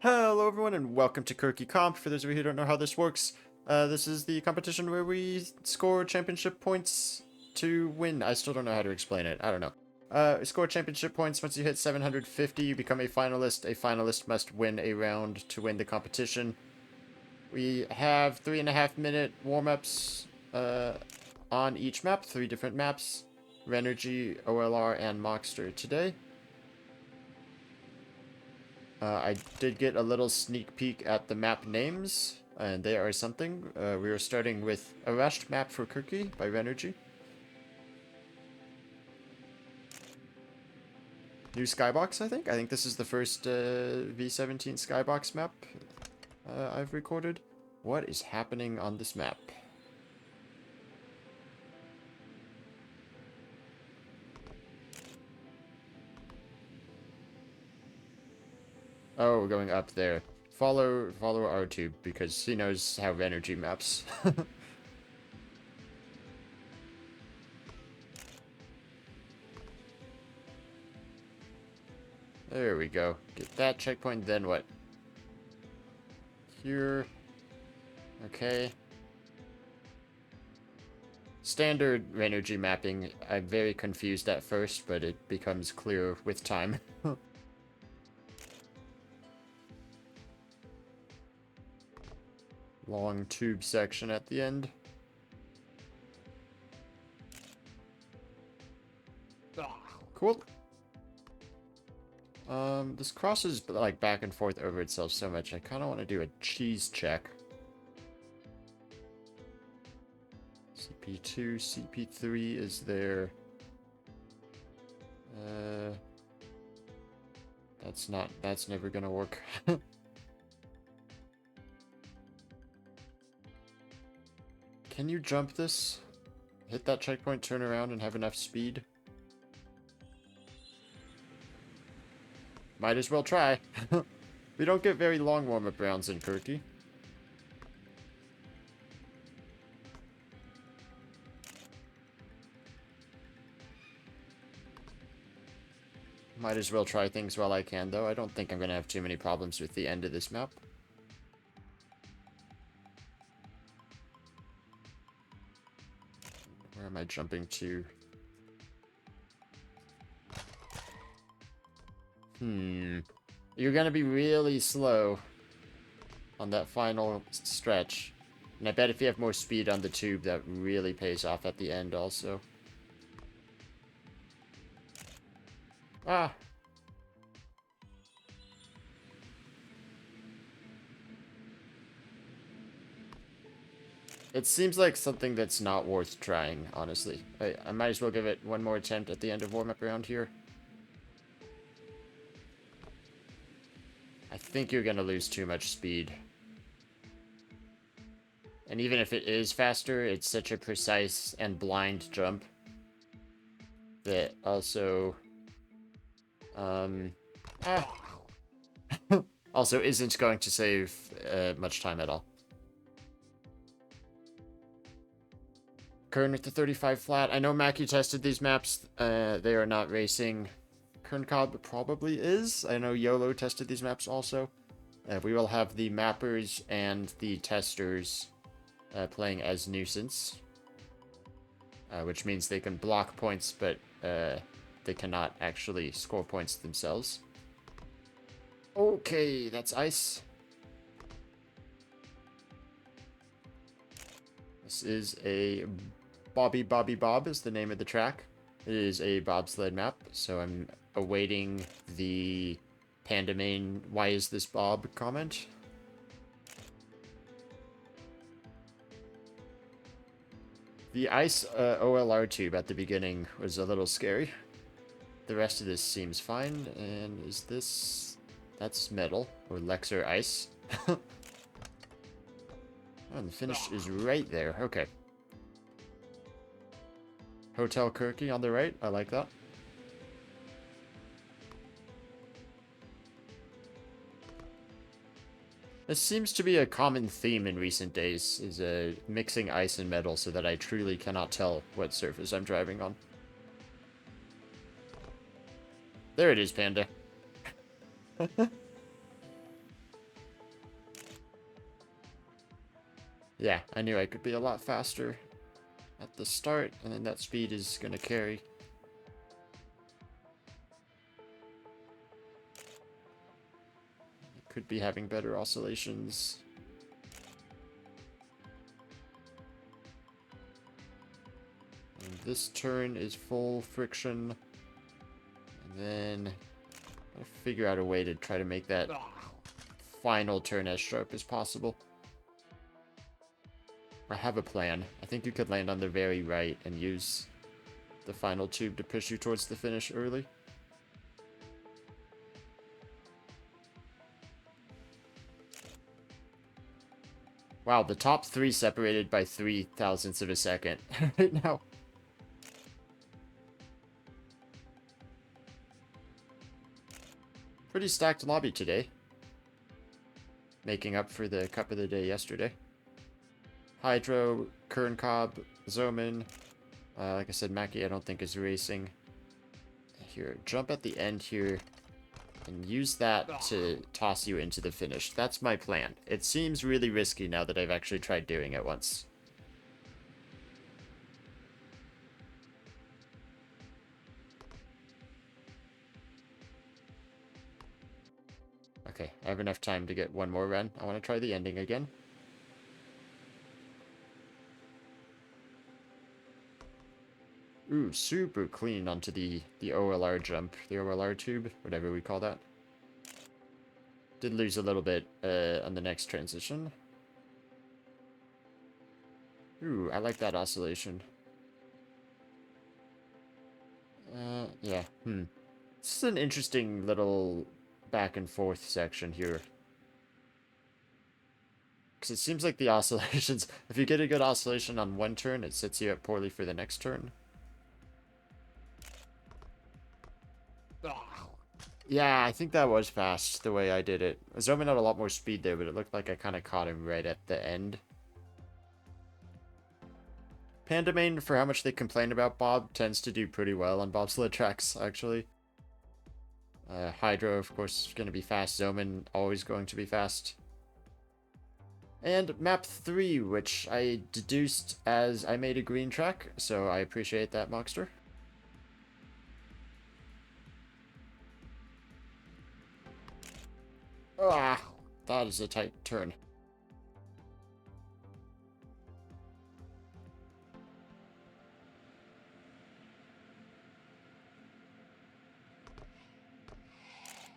Hello everyone and welcome to Kerki Comp. For those of you who don't know how this works, this is the competition where we score championship points to win. I still don't know how to explain it. I don't know. Score championship points. Once you hit 750, you become a finalist. A finalist must win a round to win the competition. We have 3.5-minute warm-ups on each map, 3 different maps. Renergy, OLR, and Mokster today. I did get a little sneak peek at the map names, and they are something. We are starting with a rushed map for Kerki by Renergy. New skybox, I think. I think this is the first V17 skybox map I've recorded. What is happening on this map? Oh, we're going up there. Follow R2 because he knows how Renergy maps. There we go. Get that checkpoint, then what? Here. Okay. Standard Renergy mapping. I'm very confused at first, but it becomes clear with time. Long tube section at the end. Cool. This crosses like back and forth over itself so much. I kind of want to do a cheese check. CP2, CP3 is there. That's never gonna work. Can you jump this? Hit that checkpoint, turn around, and have enough speed? Might as well try. We don't get very long warm-up rounds in Kerki. Might as well try things while I can, though. I don't think I'm going to have too many problems with the end of this map. Where am I jumping to? You're going to be really slow on that final stretch. And I bet if you have more speed on the tube, that really pays off at the end also. Ah! It seems like something that's not worth trying, honestly. I might as well give it one more attempt at the end of warm-up round here. I think you're going to lose too much speed. And even if it is faster, it's such a precise and blind jump that also... also isn't going to save much time at all. Kern with the 35 flat. I know Mackie tested these maps. They are not racing. Kern Cobb probably is. I know YOLO tested these maps also. We will have the mappers and the testers playing as nuisance. Which means they can block points, but they cannot actually score points themselves. Okay, that's ice. This is a Bobby Bob is the name of the track. It is a bobsled map, so I'm awaiting the Panda Main "Why is this Bob?" comment. The ice OLR tube at the beginning was a little scary. The rest of this seems fine, and is this... that's metal, or Lexer ice. Oh, and the finish is right there, okay. Hotel Kerki on the right, I like that. This seems to be a common theme in recent days, is mixing ice and metal so that I truly cannot tell what surface I'm driving on. There it is, Panda. Yeah, I knew I could be a lot faster at the start, and then that speed is gonna carry. Could be having better oscillations. And this turn is full friction. And then I'll figure out a way to try to make that final turn as sharp as possible. I have a plan. I think you could land on the very right and use the final tube to push you towards the finish early. Wow, the top three separated by 0.003 of a second right now. Pretty stacked lobby today. Making up for the cup of the day yesterday. Hydro, Kern Cobb, Zoman. Like I said, Mackie I don't think is racing. Here, jump at the end here. And use that to toss you into the finish. That's my plan. It seems really risky now that I've actually tried doing it once. Okay, I have enough time to get one more run. I want to try the ending again. Ooh, super clean onto the OLR jump. The OLR tube, whatever we call that. Did lose a little bit on the next transition. Ooh, I like that oscillation. Yeah, This is an interesting little back and forth section here. Because it seems like the oscillations, if you get a good oscillation on one turn, it sets you up poorly for the next turn. Yeah, I think that was fast, the way I did it. I was zooming out a lot more speed there, but it looked like I kind of caught him right at the end. Pandamain, for how much they complain about Bob, tends to do pretty well on bobsled tracks, actually. Hydro, of course, is going to be fast. Zoman, always going to be fast. And map 3, which I deduced as I made a green track, so I appreciate that, Mokster. Ah, that is a tight turn.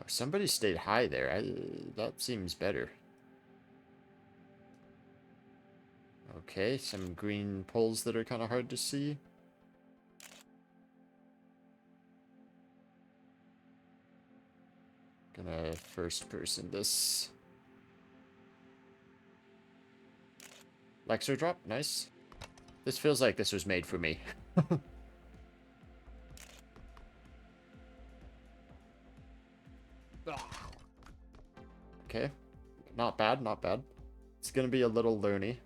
Oh, somebody stayed high there. That seems better. Okay, some green poles that are kind of hard to see. Gonna first person this. Lexer drop, nice. This feels like this was made for me. Okay, not bad, not bad. It's gonna be a little learny.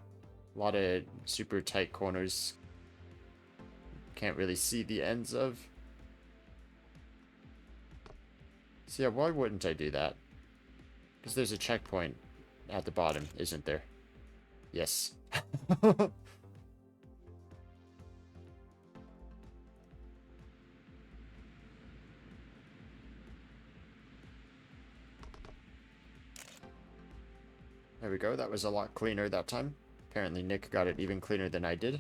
A lot of super tight corners. Can't really see the ends of. So yeah, why wouldn't I do that? Because there's a checkpoint at the bottom, isn't there? Yes. There we go, that was a lot cleaner that time. Apparently Nick got it even cleaner than I did.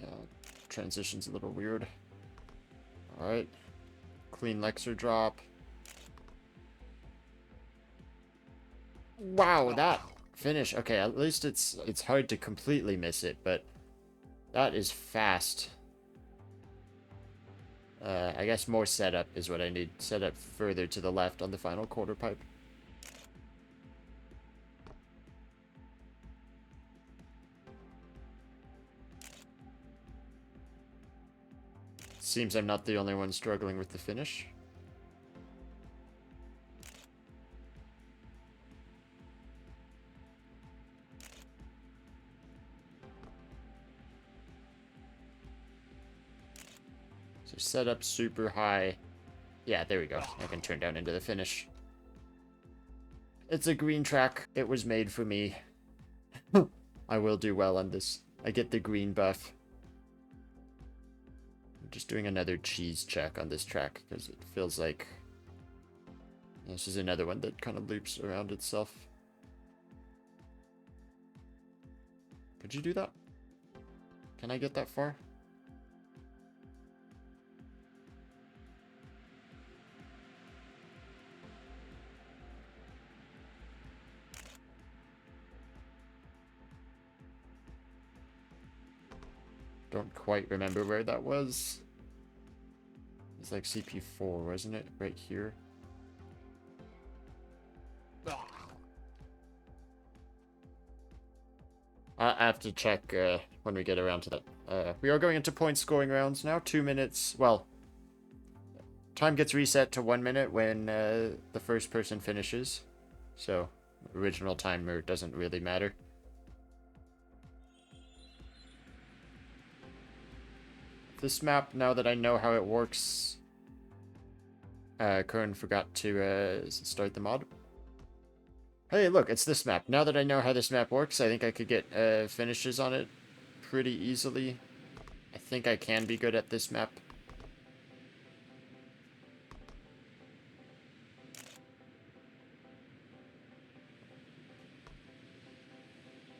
Yeah, transition's a little weird. Alright. Clean Lexer drop. Wow, that finish. Okay, at least it's hard to completely miss it, but that is fast. I guess more setup is what I need. Setup further to the left on the final quarter pipe. Seems I'm not the only one struggling with the finish. set up super high. Yeah, there we go. I can turn down into the finish. It's a green track. It was made for me. I will do well on this. I get the green buff. I'm just doing another cheese check on this track because it feels like this is another one that kind of loops around itself. Could you do that? Can I get that far? Don't quite remember where that was. It's like CP4, wasn't it? Right here. I have to check when we get around to that. We are going into point scoring rounds now. 2 minutes. Well, time gets reset to 1 minute when the first person finishes. So, original timer doesn't really matter. This map, now that I know how it works... Curran forgot to start the mod. Hey, look, it's this map. Now that I know how this map works, I think I could get finishes on it pretty easily. I think I can be good at this map.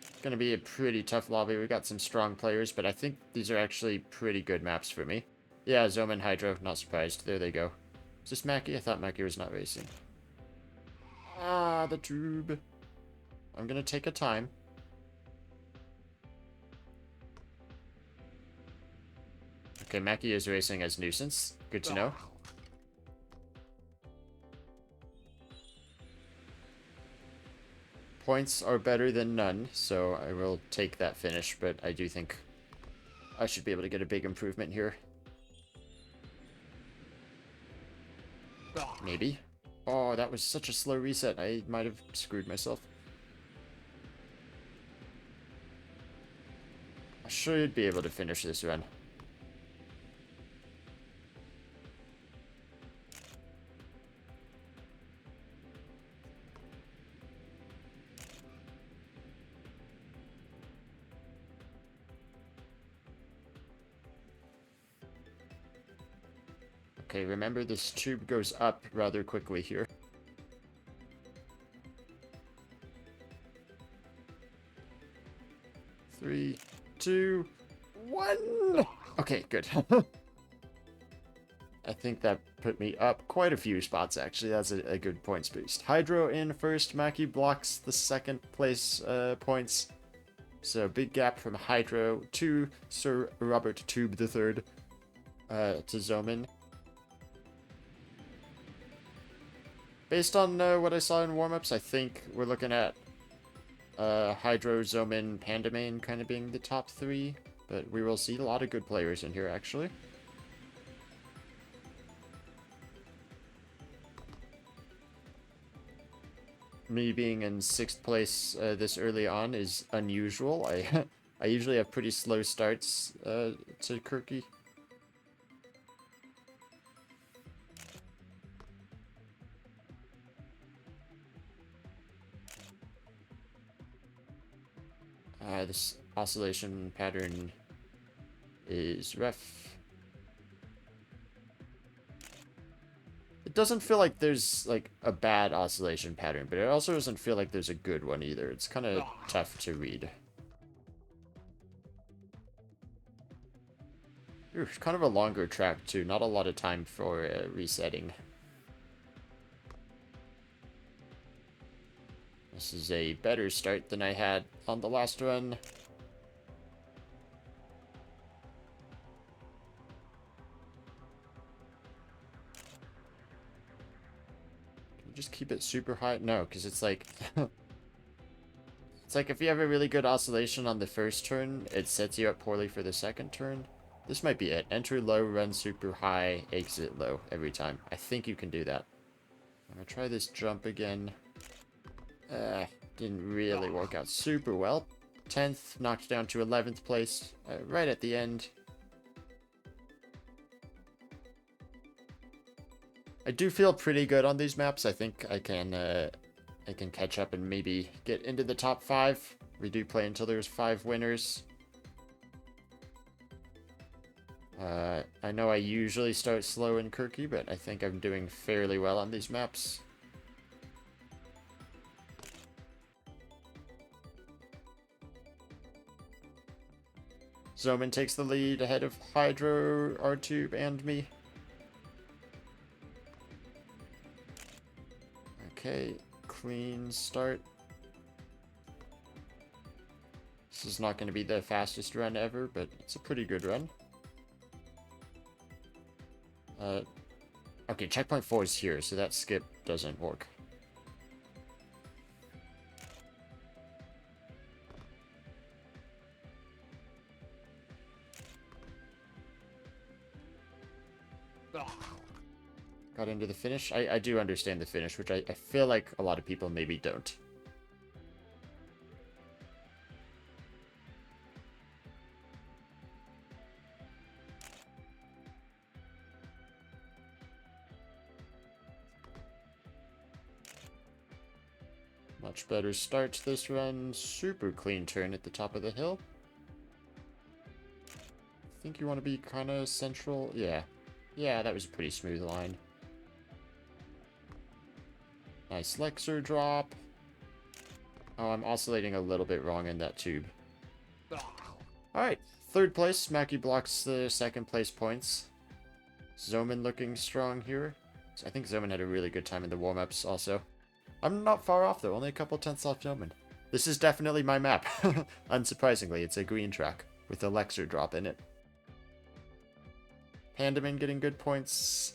It's gonna be a pretty tough lobby. We got some strong players, but I think these are actually pretty good maps for me. Yeah, Zoman Hydro, not surprised. There they go. Is this Mackie? I thought Mackie was not racing. Ah, the tube. I'm gonna take a time. Okay, Mackie is racing as Nuisance. Good to know. Points are better than none, so I will take that finish, but I do think I should be able to get a big improvement here. Maybe. Oh, that was such a slow reset. I might have screwed myself. I should be able to finish this run. Okay, remember this tube goes up rather quickly here. Three, 2, 1. Okay, good. I think that put me up quite a few spots, actually. That's a good points boost. Hydro in first. Mackie blocks the second place points. So big gap from Hydro to Sir Robert Tube III to Zoman. Based on what I saw in warm-ups, I think we're looking at Hydro, Zoman, Pandamane kind of being the top 3. But we will see a lot of good players in here, actually. Me being in 6th place this early on is unusual. I usually have pretty slow starts to Kerki. This oscillation pattern is rough. It doesn't feel like there's like a bad oscillation pattern, but it also doesn't feel like there's a good one either. It's kind of tough to read. Ooh, kind of a longer track too. Not a lot of time for resetting. This is a better start than I had on the last run. Can you just keep it super high? No, because it's like... it's like if you have a really good oscillation on the first turn, it sets you up poorly for the second turn. This might be it. Enter low, run super high, exit low every time. I think you can do that. I'm going to try this jump again. Didn't really work out super well. 10th, knocked down to 11th place, right at the end. I do feel pretty good on these maps. I think I can catch up and maybe get into the top 5. We do play until there's 5 winners. I know I usually start slow in Kerki, but I think I'm doing fairly well on these maps. Zoman takes the lead ahead of Hydro, R-Tube, and me. Okay, clean start. This is not going to be the fastest run ever, but it's a pretty good run. Okay, checkpoint 4 is here, so that skip doesn't work. Got into the finish. I do understand the finish, which I feel like a lot of people maybe don't. Much better start to this run. Super clean turn at the top of the hill. I think you want to be kind of central. Yeah. Yeah, that was a pretty smooth line. Nice Lexer drop. Oh, I'm oscillating a little bit wrong in that tube. Alright, 3rd place. Mackie blocks the 2nd place points. Zoman looking strong here. So I think Zoman had a really good time in the warm-ups also. I'm not far off though, only a couple tenths off Zoman. This is definitely my map. Unsurprisingly, it's a green track with a Lexer drop in it. Pandaman getting good points.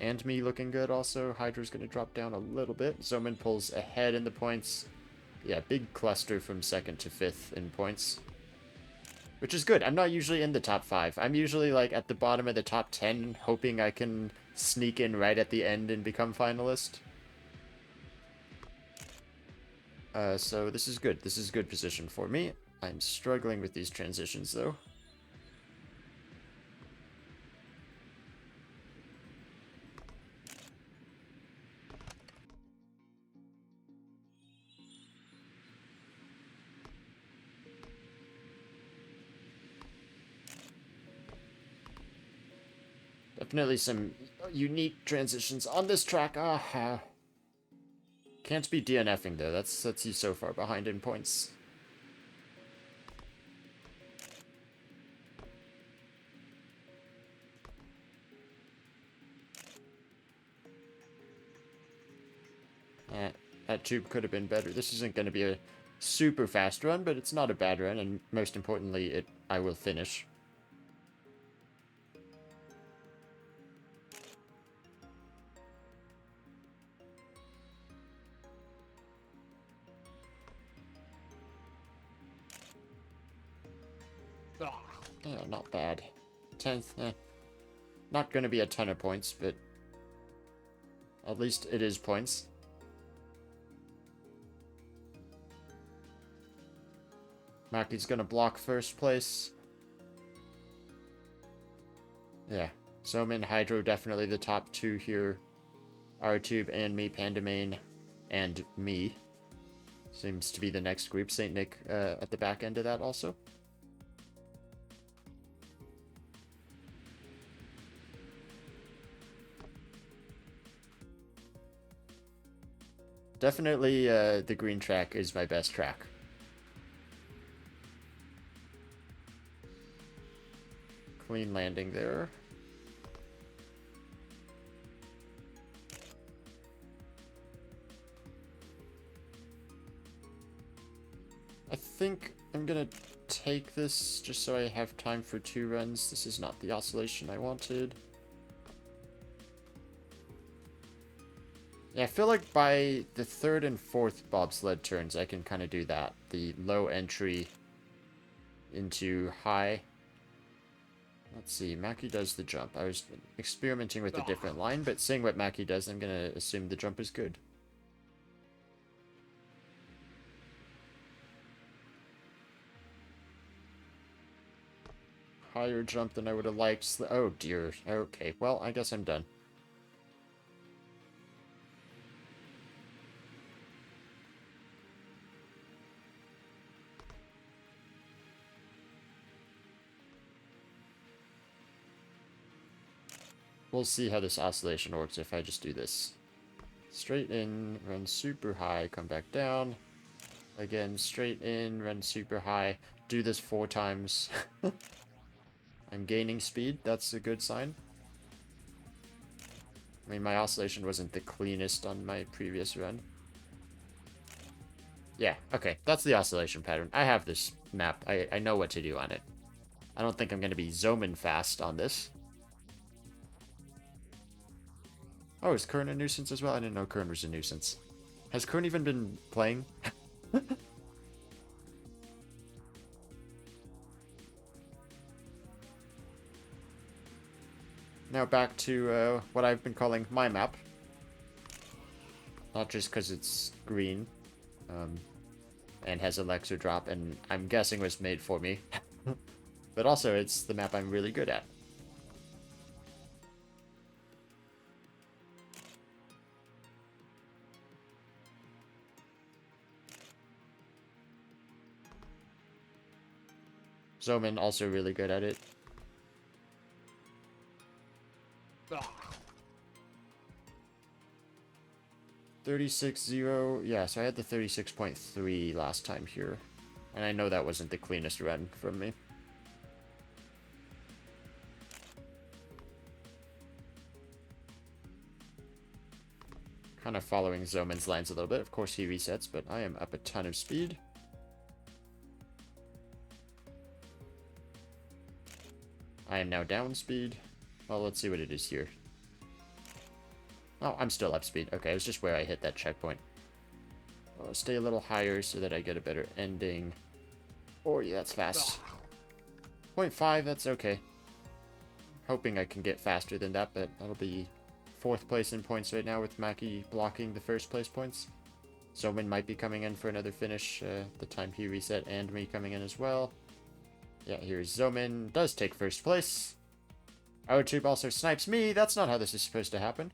And me looking good also. Hydra's going to drop down a little bit. Zoman pulls ahead in the points. Yeah, big cluster from 2nd to 5th in points. Which is good. I'm not usually in the top 5. I'm usually like at the bottom of the top 10, hoping I can sneak in right at the end and become finalist. So this is good. This is good position for me. I'm struggling with these transitions though. Definitely some unique transitions on this track. Can't be DNFing though. That's you so far behind in points. That tube could have been better. This isn't going to be a super fast run, but it's not a bad run, and most importantly, I will finish. Yeah, not bad. 10th, not going to be a ton of points, but at least it is points. Mackie's going to block 1st place. Yeah, Zoman, Hydro, definitely the top 2 here. R-Tube and me, Pandamain, and me. Seems to be the next group. St. Nick at the back end of that also. Definitely the green track is my best track. Clean landing there. I think I'm gonna take this just so I have time for 2 runs. This is not the oscillation I wanted. Yeah, I feel like by the 3rd and 4th bobsled turns, I can kind of do that. The low entry into high. Let's see, Mackie does the jump. I was experimenting with a different line, but seeing what Mackie does, I'm going to assume the jump is good. Higher jump than I would have liked. Oh dear. Okay, well, I guess I'm done. We'll see how this oscillation works if I just do this. Straight in, run super high, come back down. Again, straight in, run super high. Do this 4 times. I'm gaining speed. That's a good sign. I mean, my oscillation wasn't the cleanest on my previous run. Yeah, okay. That's the oscillation pattern. I have this map. I know what to do on it. I don't think I'm going to be zooming fast on this. Oh, is Kern a nuisance as well? I didn't know Kern was a nuisance. Has Kern even been playing? Now back to what I've been calling my map. Not just because it's green and has Elixir drop, and I'm guessing was made for me. But also, it's the map I'm really good at. Zoman also really good at it. 36-0. Yeah, so I had the 36.3 last time here. And I know that wasn't the cleanest run from me. Kind of following Zoman's lines a little bit. Of course he resets, but I am up a ton of speed. I am now down speed. Well, let's see what it is here. Oh, I'm still up speed. Okay, it was just where I hit that checkpoint. I'll stay a little higher so that I get a better ending. Oh, yeah, that's fast. 0.5, that's okay. Hoping I can get faster than that, but that'll be 4th place in points right now with Maki blocking the 1st place points. Zoman might be coming in for another finish the time he reset, and me coming in as well. Yeah, here's Zoman. Does take 1st place. OTube also snipes me. That's not how this is supposed to happen.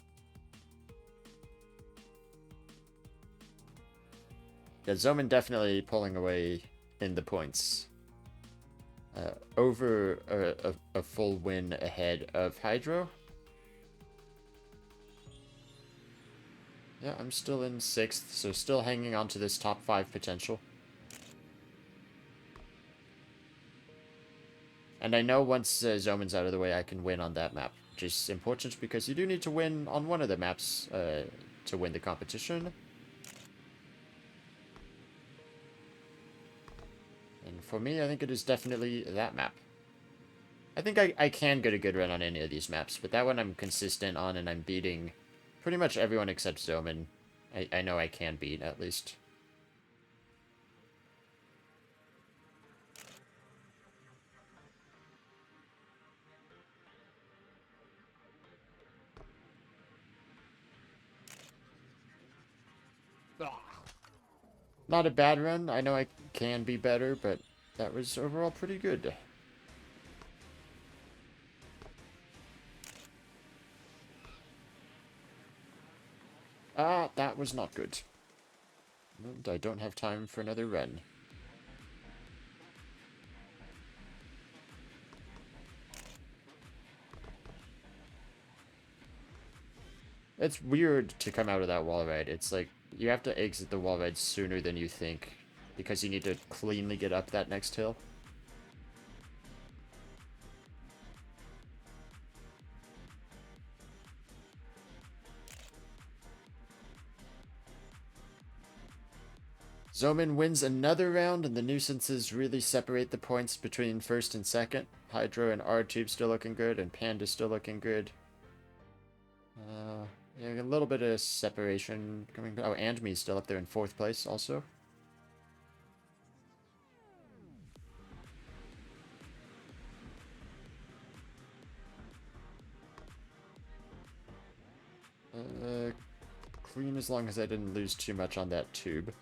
Yeah, Zoman definitely pulling away in the points. Over a full win ahead of Hydro. Yeah, I'm still in 6th, so still hanging on to this top 5 potential. And I know once Zoman's out of the way, I can win on that map, which is important because you do need to win on one of the maps to win the competition. And for me, I think it is definitely that map. I think I can get a good run on any of these maps, but that one I'm consistent on and I'm beating pretty much everyone except Zoman. I know I can beat, at least. Not a bad run. I know I can be better, but that was overall pretty good. Ah, that was not good. And I don't have time for another run. It's weird to come out of that wall ride. It's like, you have to exit the wall ride sooner than you think, because you need to cleanly get up that next hill. Zoman wins another round, and the nuisances really separate the points between 1st and 2nd. Hydro and R-Tube still looking good, and Panda still looking good. Yeah, a little bit of separation coming. Oh, and me still up there in 4th place also. Clean as long as I didn't lose too much on that tube.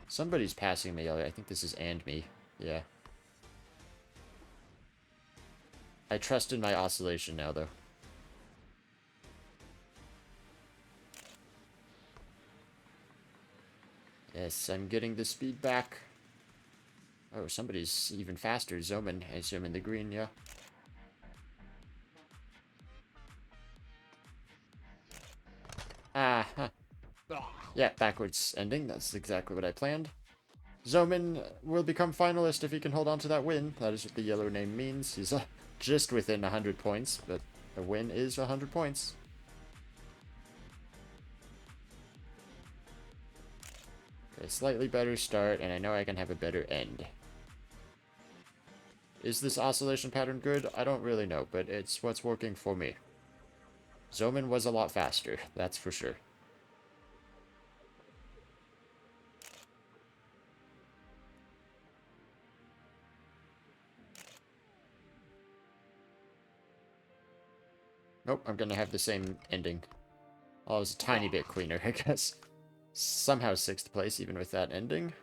Somebody's passing me. I think this is and me. Yeah. I trust in my oscillation now, though. Yes, I'm getting the speed back. Oh, somebody's even faster. Zoman. I assume in the green, yeah. Ah, huh. Yeah, backwards ending. That's exactly what I planned. Zoman will become finalist if he can hold on to that win. That is what the yellow name means. He's just within 100 points, but a win is 100 points. Okay, slightly better start, and I know I can have a better end. Is this oscillation pattern good? I don't really know, but it's what's working for me. Zoman was a lot faster, that's for sure. Nope, I'm gonna have the same ending. Oh, it was a tiny bit cleaner, I guess. Somehow 6th place, even with that ending.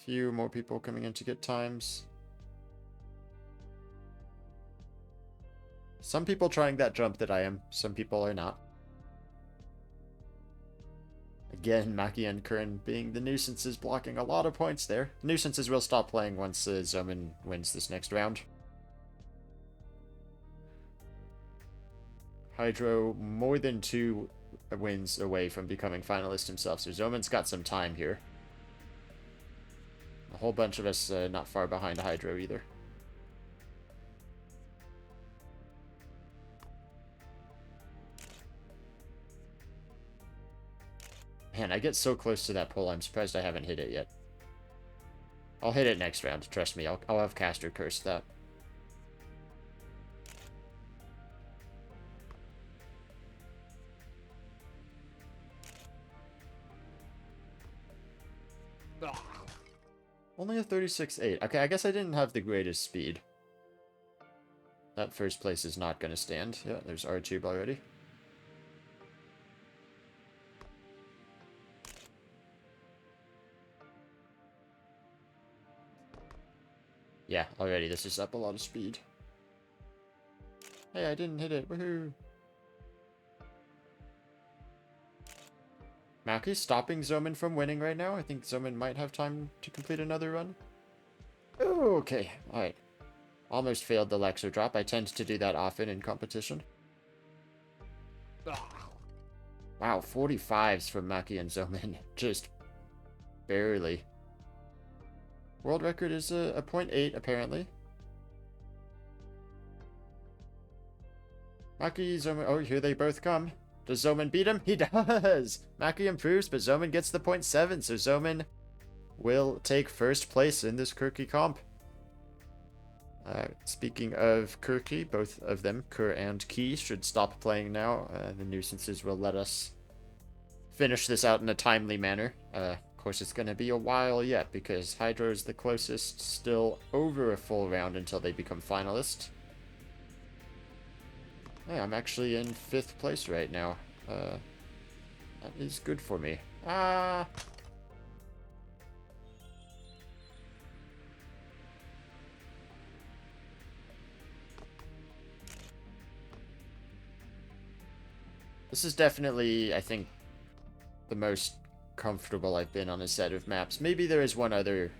Few more people coming in to get times. Some people trying that jump that I am. Some people are not. Again, Maki and Curran being the nuisances, blocking a lot of points there. Nuisances will stop playing once Zoman wins this next round. Hydro more than 2 wins away from becoming finalist himself, so Zoman's got some time here. A whole bunch of us not far behind Hydro either. Man, I get so close to that pole, I'm surprised I haven't hit it yet. I'll hit it next round, trust me, I'll have Caster curse that. Only a 36.8. Okay, I guess I didn't have the greatest speed. That first place is not going to stand. Yeah, there's R-Tube already. Yeah, already this is up a lot of speed. Hey, I didn't hit it. Woohoo! Maki's stopping Zoman from winning right now. I think Zoman might have time to complete another run. Oh, okay. Alright. Almost failed the Lexo drop. I tend to do that often in competition. Wow, 45s from Maki and Zoman. Just barely. World record is a 0.8, apparently. Maki, Zoman... Oh, here they both come. Does Zoman beat him? He does! Maki improves, but Zoman gets the 0.7, so Zoman will take first place in this Kerki comp. Speaking of Kerki, both of them, Kur and Ki, should stop playing now. The nuisances will let us finish this out in a timely manner. Of course, it's going to be a while yet, because Hydro is the closest, still over a full round until they become finalists. Hey, I'm actually in 5th place right now. That is good for me. Ah! This is definitely, I think, the most comfortable I've been on a set of maps. Maybe there is one other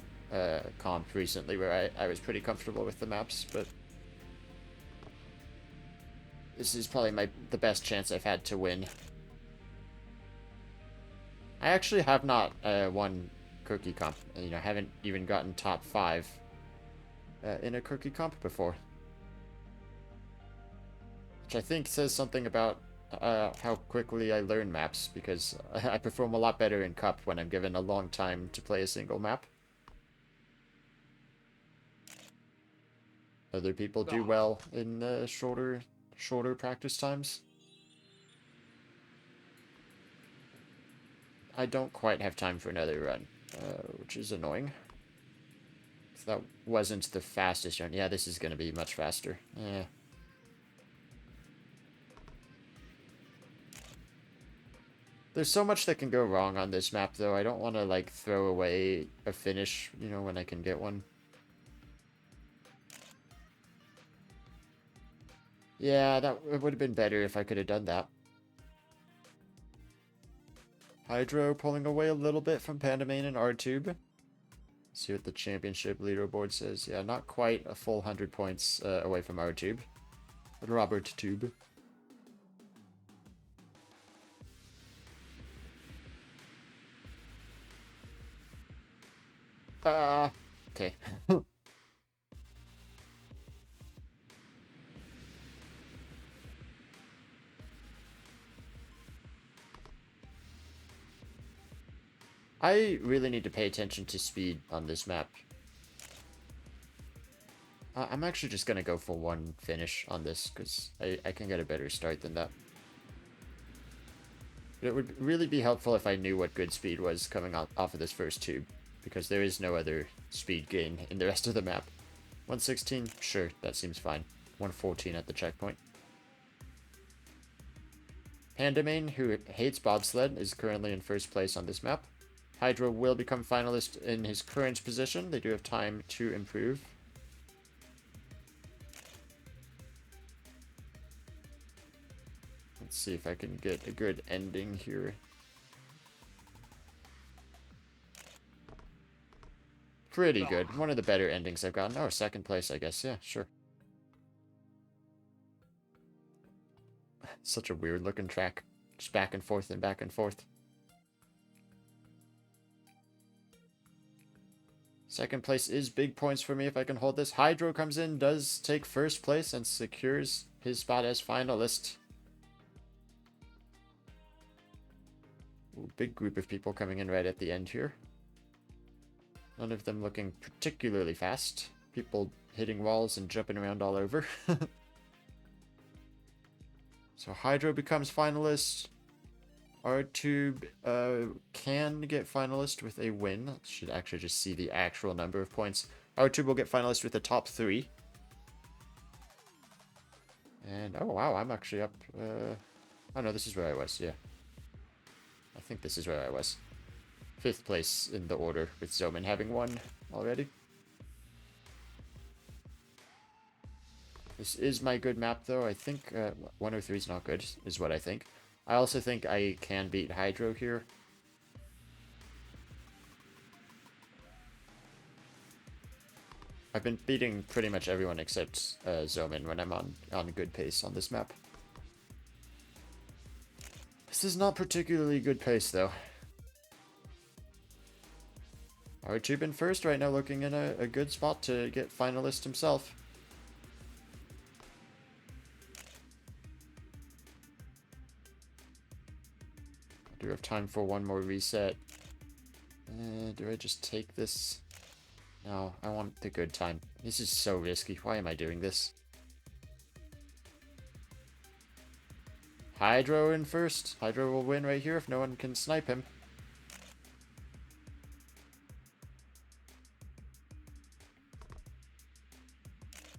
comp recently where I was pretty comfortable with the maps, but this is probably the best chance I've had to win. I actually have not won Kerki Comp. You know, haven't even gotten top 5 in a Kerki Comp before. Which I think says something about how quickly I learn maps, because I perform a lot better in Cup when I'm given a long time to play a single map. Other people do well in shorter practice times. I don't quite have time for another run, which is annoying. That wasn't the fastest run. Yeah, this is going to be much faster. Yeah. There's so much that can go wrong on this map, though. I don't want to, like, throw away a finish, you know, when I can get one. Yeah, it would have been better if I could have done that. Hydro pulling away a little bit from Pandamain and R-Tube. See what the championship leaderboard says. Yeah, not quite a full 100 points away from R-Tube. Robert Tube. Okay. I really need to pay attention to speed on this map. I'm actually just gonna go for one finish on this, because I can get a better start than that. It would really be helpful if I knew what good speed was coming off of this first tube, because there is no other speed gain in the rest of the map. 116, sure, that seems fine. 114 at the checkpoint. Pandamain, who hates bobsled, is currently in first place on this map. Hydro will become finalist in his current position. They do have time to improve. Let's see if I can get a good ending here. Pretty good. One of the better endings I've gotten. Oh, second place, I guess. Yeah, sure. Such a weird looking track. Just back and forth and back and forth. Second place is big points for me if I can hold this. Hydro comes in, does take first place, and secures his spot as finalist. Ooh, big group of people coming in right at the end here. None of them looking particularly fast. People hitting walls and jumping around all over. So Hydro becomes finalist. R-Tube can get finalist with a win. Should actually just see the actual number of points. R-Tube will get finalist with the top 3. And, oh wow, I'm actually up. Oh no, this is where I was, yeah. I think this is where I was. 5th place in the order, with Zoman having won already. This is my good map, though. I think 103 is not good, is what I think. I also think I can beat Hydro here. I've been beating pretty much everyone except Zoman when I'm on good pace on this map. This is not particularly good pace, though. R-Tube in first right now, looking in a good spot to get finalist himself. I do have time for one more reset. Do I just take this? No, I want the good time. This is so risky. Why am I doing this? Hydro in first. Hydro will win right here if no one can snipe him.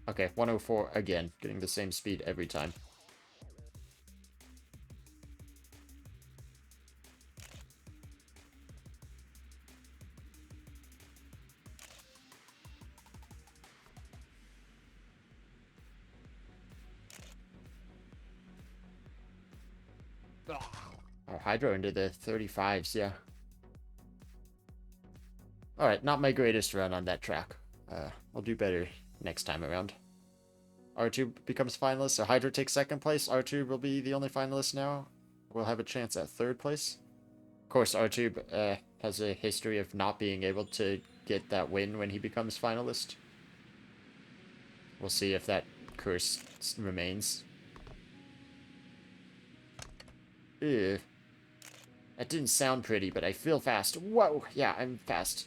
Okay, 104 again, getting the same speed every time. Oh, Hydro into the 35s, yeah. Alright, not my greatest run on that track. I'll do better next time around. R2 becomes finalist, so Hydro takes second place. R2 will be the only finalist now. We'll have a chance at third place. Of course, R2 has a history of not being able to get that win when he becomes finalist. We'll see if that curse remains. Ew. That didn't sound pretty, but I feel fast. Whoa! Yeah, I'm fast.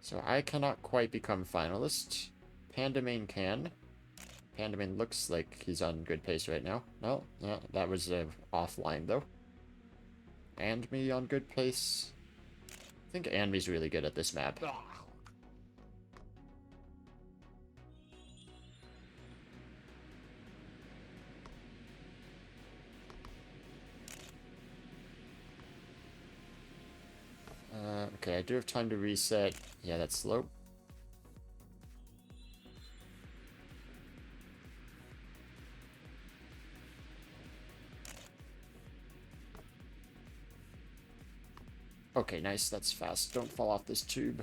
So I cannot quite become finalist. Pandamain can. Pandamain looks like he's on good pace right now. No, that was offline though. And me on good pace. I think Anmi's really good at this map. Okay, I do have time to reset. Yeah, that's slow. Okay, nice. That's fast. Don't fall off this tube.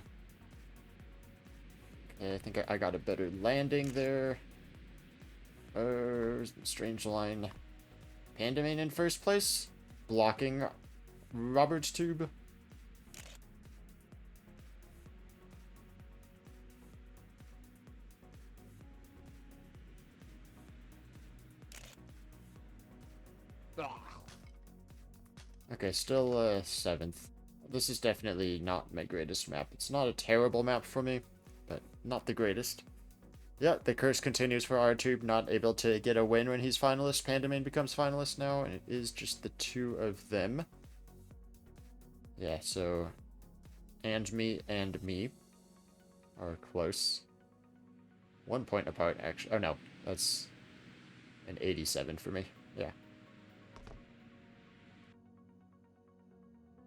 Okay, I think I got a better landing there. Strange line. Pandamane in first place, blocking Robert's tube. Okay, still 7th. This is definitely not my greatest map. It's not a terrible map for me, but not the greatest. Yeah, the curse continues for R-Tube, not able to get a win when he's finalist. Pandamane becomes finalist now, and it is just the two of them. Yeah, so... and me are close. 1 point apart, actually. Oh, no. That's an 87 for me. Yeah.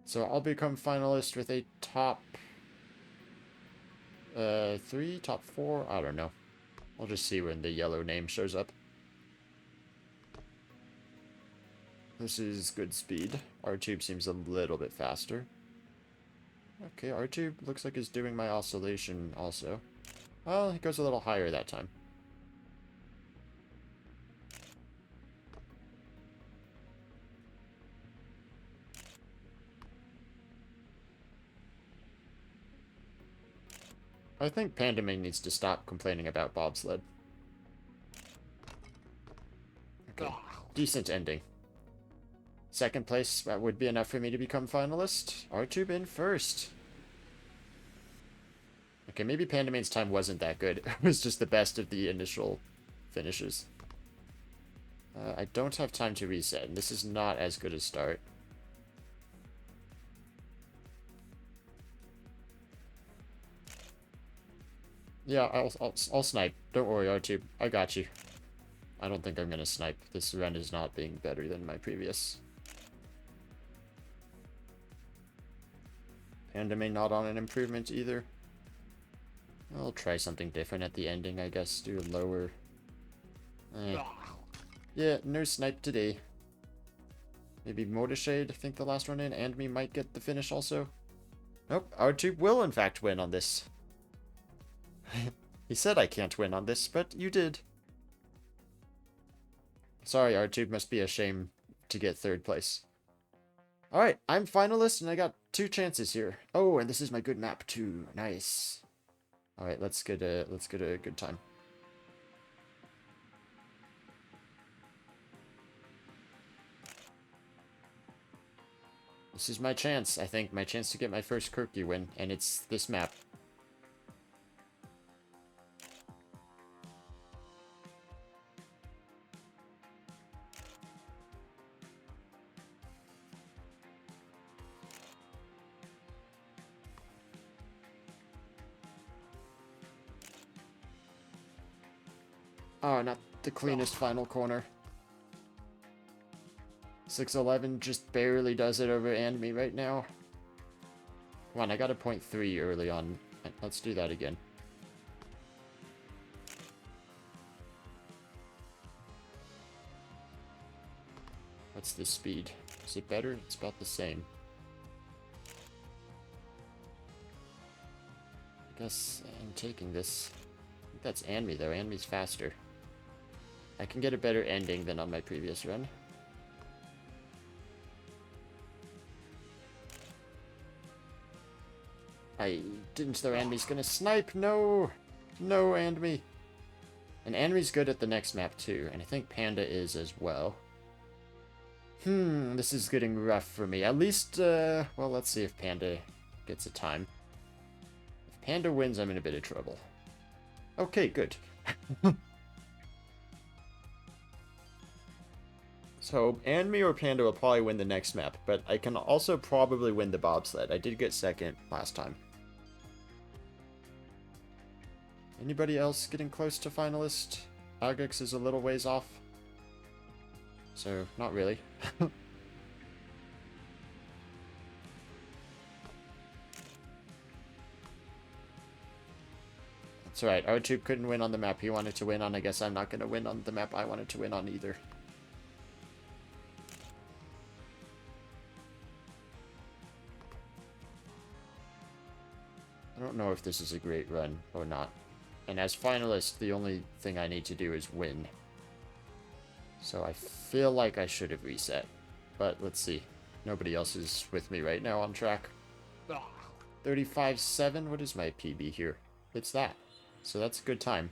So I'll become finalist with a top... 3? Top 4? I don't know. I'll just see when the yellow name shows up. This is good speed. R-Tube seems a little bit faster. Okay, R-Tube looks like he's doing my oscillation also. Well, he goes a little higher that time. I think Pandamane needs to stop complaining about bobsled. Okay, decent ending. 2nd place, that would be enough for me to become finalist. R-Tube in 1st. Okay, maybe Pandamane's time wasn't that good. It was just the best of the initial finishes. I don't have time to reset, and this is not as good a start. Yeah, I'll snipe. Don't worry, R-Tube. I got you. I don't think I'm gonna snipe. This run is not being better than my previous. Pandamane not on an improvement either. I'll try something different at the ending, I guess. Do a lower... Yeah, no snipe today. Maybe Mortarshade, I think the last run in, and me might get the finish also. Nope, R-Tube will in fact win on this. He said I can't win on this, but you did. Sorry, R-Tube, must be a shame to get 3rd place. Alright, I'm finalist, and I got 2 chances here. Oh, and this is my good map too. Nice. Alright, let's get a good time. This is my chance, I think. My chance to get my first Kerki win, and it's this map. Oh, not the cleanest final corner. 611 just barely does it over and me right now. Come on, I got a 0.3 early on. Let's do that again. What's the speed? Is it better? It's about the same. I guess I'm taking this. I think that's Anmi though. Anmi's faster. I can get a better ending than on my previous run. I didn't throw Anmi's gonna snipe. No! No, Anmi. And Anmi's good at the next map too, and I think Panda is as well. This is getting rough for me. At least, well, let's see if Panda gets a time. If Panda wins, I'm in a bit of trouble. Okay, good. So, Anmi or Panda will probably win the next map, but I can also probably win the bobsled. I did get 2nd last time. Anybody else getting close to finalist? Agix is a little ways off. So, not really. That's alright, R-Tube couldn't win on the map he wanted to win on. I guess I'm not going to win on the map I wanted to win on either. I don't know if this is a great run or not. And as finalist, the only thing I need to do is win. So I feel like I should have reset. But let's see. Nobody else is with me right now on track. 35.7? What is my PB here? It's that. So that's a good time.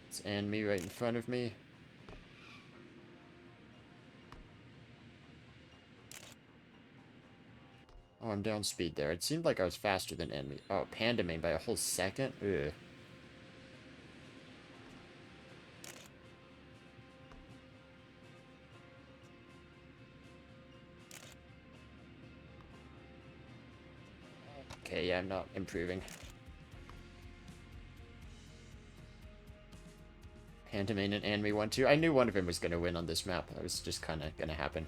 It's and me right in front of me. Oh, I'm down speed there. It seemed like I was faster than enemy. Oh, Panda main by a whole second? Ugh. Okay, yeah, I'm not improving. Panda main and Anime 1-2. I knew one of them was going to win on this map. That was just kind of going to happen.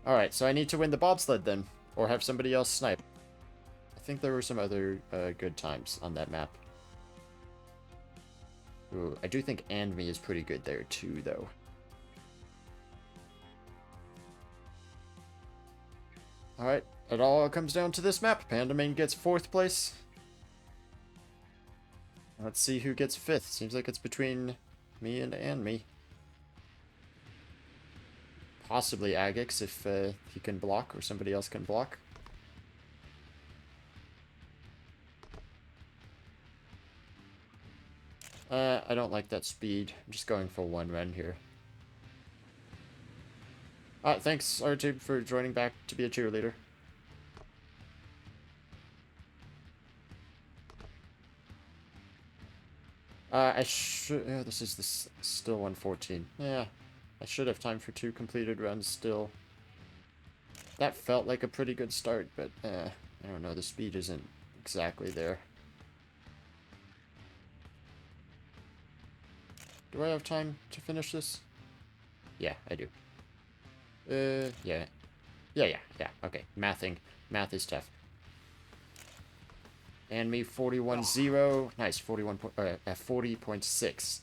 Alright, so I need to win the bobsled then. Or have somebody else snipe. I think there were some other good times on that map. Ooh, I do think and me is pretty good there too, though. Alright, it all comes down to this map. Panda main gets 4th place. Let's see who gets 5th. Seems like it's between me and me. Possibly Agix if he can block or somebody else can block. I don't like that speed. I'm just going for one run here. Thanks, RJ, for joining back to be a cheerleader. I should... this is still 114. Yeah, I should have time for 2 completed runs still. That felt like a pretty good start, but I don't know, the speed isn't exactly there. Do I have time to finish this? Yeah, I do. Yeah. Yeah. Okay, mathing. Math is tough. And me 41.0. Nice, 40.6.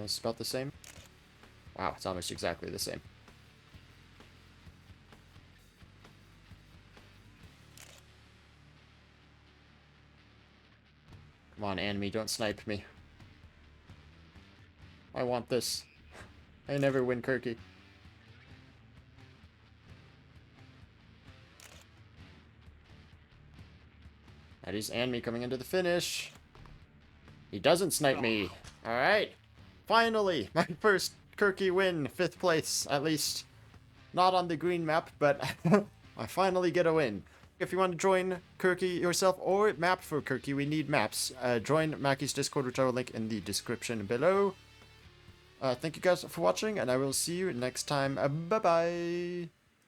It's about the same. Wow, it's almost exactly the same. Come on, enemy, don't snipe me. I want this. I never win Kerki. That is Anime coming into the finish. He doesn't snipe me. Alright. Finally, my first Kerki win. 5th place, at least. Not on the green map, but I finally get a win. If you want to join Kerki yourself or map for Kerki, we need maps. Join Mackie's Discord, which I will link in the description below. Thank you guys for watching, and I will see you next time. Bye-bye!